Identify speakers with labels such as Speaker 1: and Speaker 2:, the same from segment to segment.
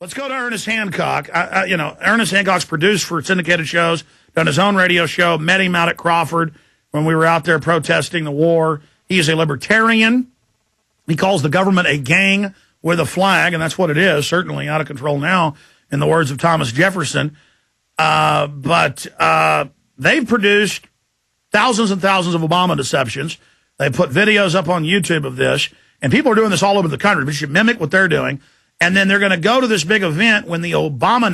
Speaker 1: Let's go to Ernest Hancock. Ernest Hancock's produced for syndicated shows, done his own radio show, met him out at Crawford when we were out there protesting the war. He is a libertarian. He calls the government a gang with a flag, and that's what it is, certainly out of control now, in the words of Thomas Jefferson. But they've produced thousands and thousands of Obama deceptions. They put videos up on YouTube of this, and people are doing this all over the country. We should mimic what they're doing. And then they're going to go to this big event when the Obama,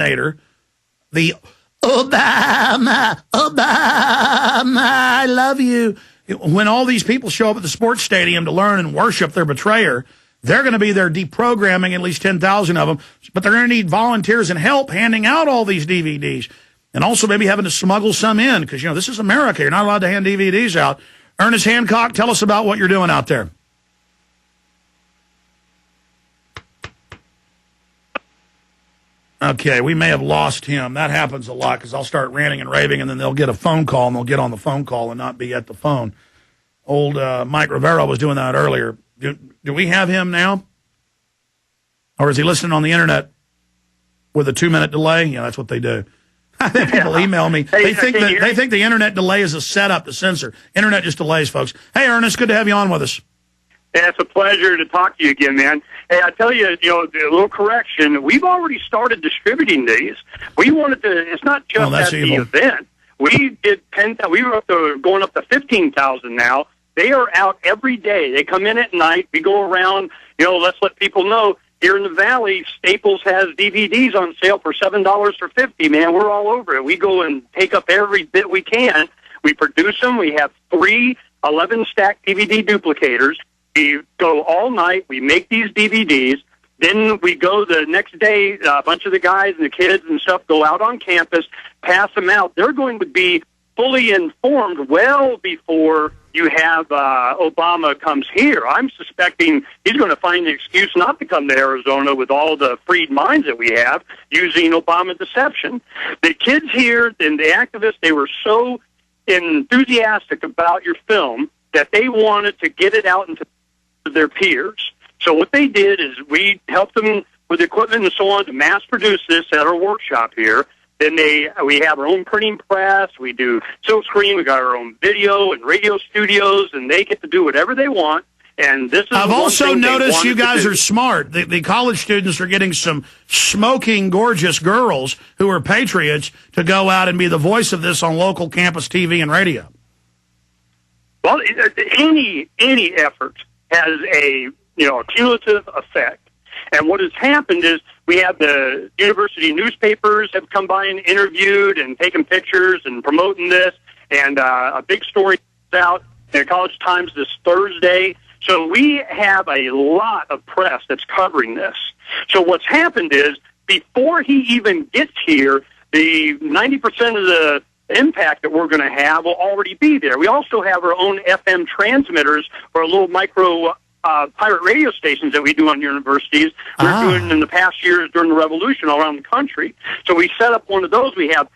Speaker 1: I love you. When all these people show up at the sports stadium to learn and worship their betrayer, they're going to be there deprogramming at least 10,000 of them. But they're going to need volunteers and help handing out all these DVDs. And also maybe having to smuggle some in because, this is America. You're not allowed to hand DVDs out. Ernest Hancock, tell us about what you're doing out there. Okay, we may have lost him. That happens a lot because I'll start ranting and raving, and then they'll get a phone call, and they'll get on the phone call and not be at the phone. Old Mike Rivera was doing that earlier. Do we have him now? Or is he listening on the Internet with a 2-minute delay? Yeah, that's what they do. People email me. They think the Internet delay is a setup to censor. Internet just delays, folks. Hey, Ernest, good to have you on with us.
Speaker 2: Yeah, it's a pleasure to talk to you again, man. Hey, I tell you, a little correction. We've already started distributing these. We wanted to. It's not just at the event. We did 10,000. We were going up to 15,000 now. They are out every day. They come in at night. We go around. Let's let people know. Here in the Valley, Staples has DVDs on sale for $7 for $50. Man, we're all over it. We go and take up every bit we can. We produce them. We have 3 11-stack DVD duplicators. We go all night. We make these DVDs. Then we go the next day. A bunch of the guys and the kids and stuff go out on campus, pass them out. They're going to be fully informed well before you have Obama comes here. I'm suspecting he's going to find an excuse not to come to Arizona with all the freed minds that we have using Obama deception. The kids here and the activists, they were so enthusiastic about your film that they wanted to get it out into their peers. So what they did is we helped them with equipment and so on to mass produce this at our workshop here. Then we have our own printing press. We do silk screen. We got our own video and radio studios, and they get to do whatever they want. And this is
Speaker 1: I've also noticed you guys are smart. The college students are getting some smoking, gorgeous girls who are patriots to go out and be the voice of this on local campus TV and radio.
Speaker 2: Well, any effort has a cumulative effect. And what has happened is we have the university newspapers have come by and interviewed and taken pictures and promoting this. And a big story out in the College Times this Thursday. So we have a lot of press that's covering this. So what's happened is before he even gets here, the 90% of the impact that we're going to have will already be there. We also have our own FM transmitters for little micro pirate radio stations that we do on universities. We're doing in the past years during the revolution all around the country. So we set up one of those. We have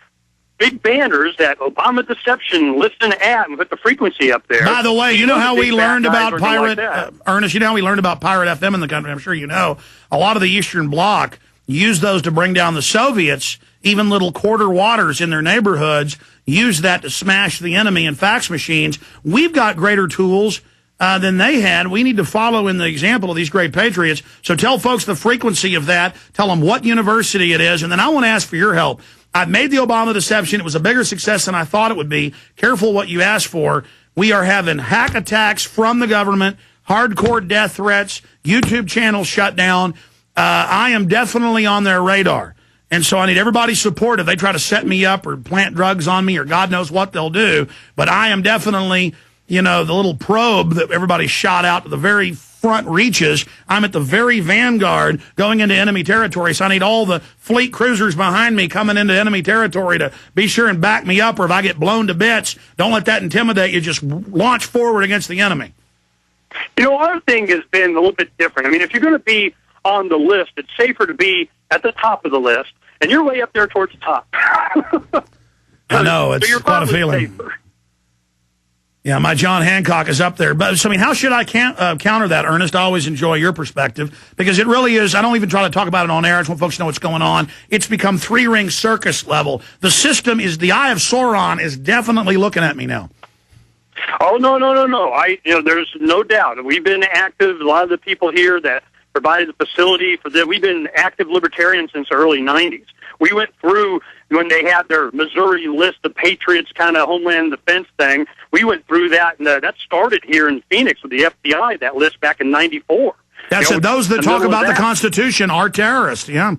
Speaker 2: big banners that Obama deception listen at and put the frequency up there.
Speaker 1: By the way, you know how we learned about pirate, Ernest, you know how we learned about pirate FM in the country? I'm sure you know. A lot of the Eastern Bloc used those to bring down the Soviets. Even little quarter waters in their neighborhoods used that to smash the enemy in fax machines. We've got greater tools than they had. We need to follow in the example of these great patriots. So tell folks the frequency of that. Tell them what university it is. And then I want to ask for your help. I've made the Obama deception. It was a bigger success than I thought it would be. Careful what you ask for. We are having hack attacks from the government, hardcore death threats, YouTube channels shut down. I am definitely on their radar. And so I need everybody's support if they try to set me up or plant drugs on me or God knows what they'll do. But I am definitely, the little probe that everybody shot out to the very front reaches. I'm at the very vanguard going into enemy territory. So I need all the fleet cruisers behind me coming into enemy territory to be sure and back me up, or if I get blown to bits, don't let that intimidate you. Just launch forward against the enemy.
Speaker 2: Our thing has been a little bit different. I mean, if you're going to be on the list, it's safer to be at the top of the list, and you're way up there towards the top.
Speaker 1: I know, it's
Speaker 2: so
Speaker 1: quite a feeling.
Speaker 2: Safer.
Speaker 1: Yeah, my John Hancock is up there. But so, I mean, how should I counter that, Ernest? I always enjoy your perspective because it really is. I don't even try to talk about it on air. I just want folks to know what's going on. It's become three-ring circus level. The system is, the Eye of Sauron is definitely looking at me now.
Speaker 2: Oh, no. There's no doubt. We've been active. A lot of the people here that provided the facility for that, we've been active libertarians since the early 90s. We went through when they had their Missouri list of patriots kind of homeland defense thing. We went through that, and that started here in Phoenix with the FBI, that list back in 94.
Speaker 1: That's it. Those that talk about the Constitution are terrorists, yeah.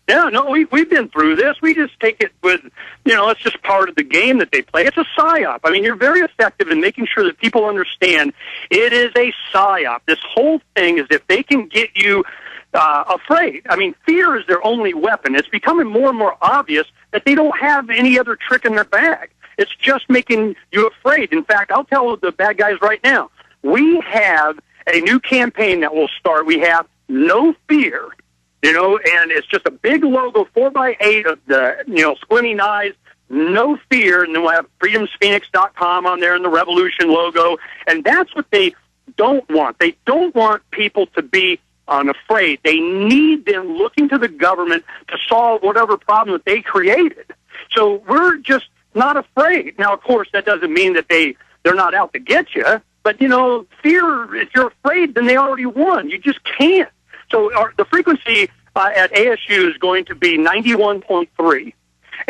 Speaker 2: Yeah, no, we've been through this. We just take it with, it's just part of the game that they play. It's a psyop. I mean, you're very effective in making sure that people understand it is a psyop. This whole thing is if they can get you afraid. I mean, fear is their only weapon. It's becoming more and more obvious that they don't have any other trick in their bag. It's just making you afraid. In fact, I'll tell the bad guys right now, we have a new campaign that will start. We have No Fear. And it's just a big logo, 4x8 of the, squinting eyes, No Fear, and then we'll have freedomsphoenix.com on there and the Revolution logo. And that's what they don't want. They don't want people to be unafraid. They need them looking to the government to solve whatever problem that they created. So we're just not afraid. Now, of course, that doesn't mean that they're not out to get you. But, fear, if you're afraid, then they already won. You just can't. So the frequency at ASU is going to be 91.3.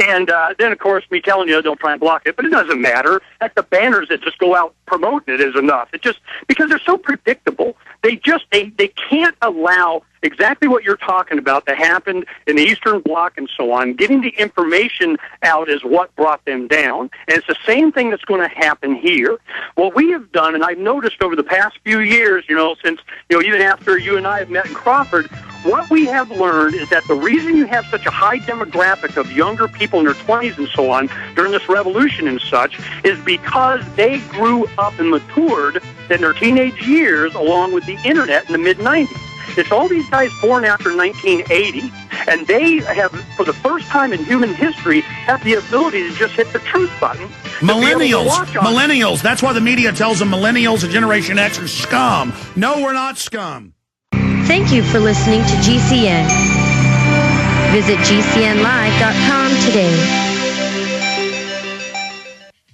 Speaker 2: And then, of course, me telling you they'll try and block it, but it doesn't matter. Heck, the banners that just go out promoting it is enough. It just, because they're so predictable, they can't allow exactly what you're talking about to happen in the Eastern Bloc and so on. Getting the information out is what brought them down. And it's the same thing that's going to happen here. What we have done, and I've noticed over the past few years, since, even after you and I have met in Crawford, what we have learned is that the reason you have such a high demographic of younger people in their 20s and so on during this revolution and such is because they grew up and matured in their teenage years along with the internet in the mid-90s. It's all these guys born after 1980, and they have, for the first time in human history, have the ability to just hit the truth button.
Speaker 1: Millennials. That's why the media tells them millennials and Generation X are scum. No, we're not scum.
Speaker 3: Thank you for listening to GCN. Visit GCNlive.com today.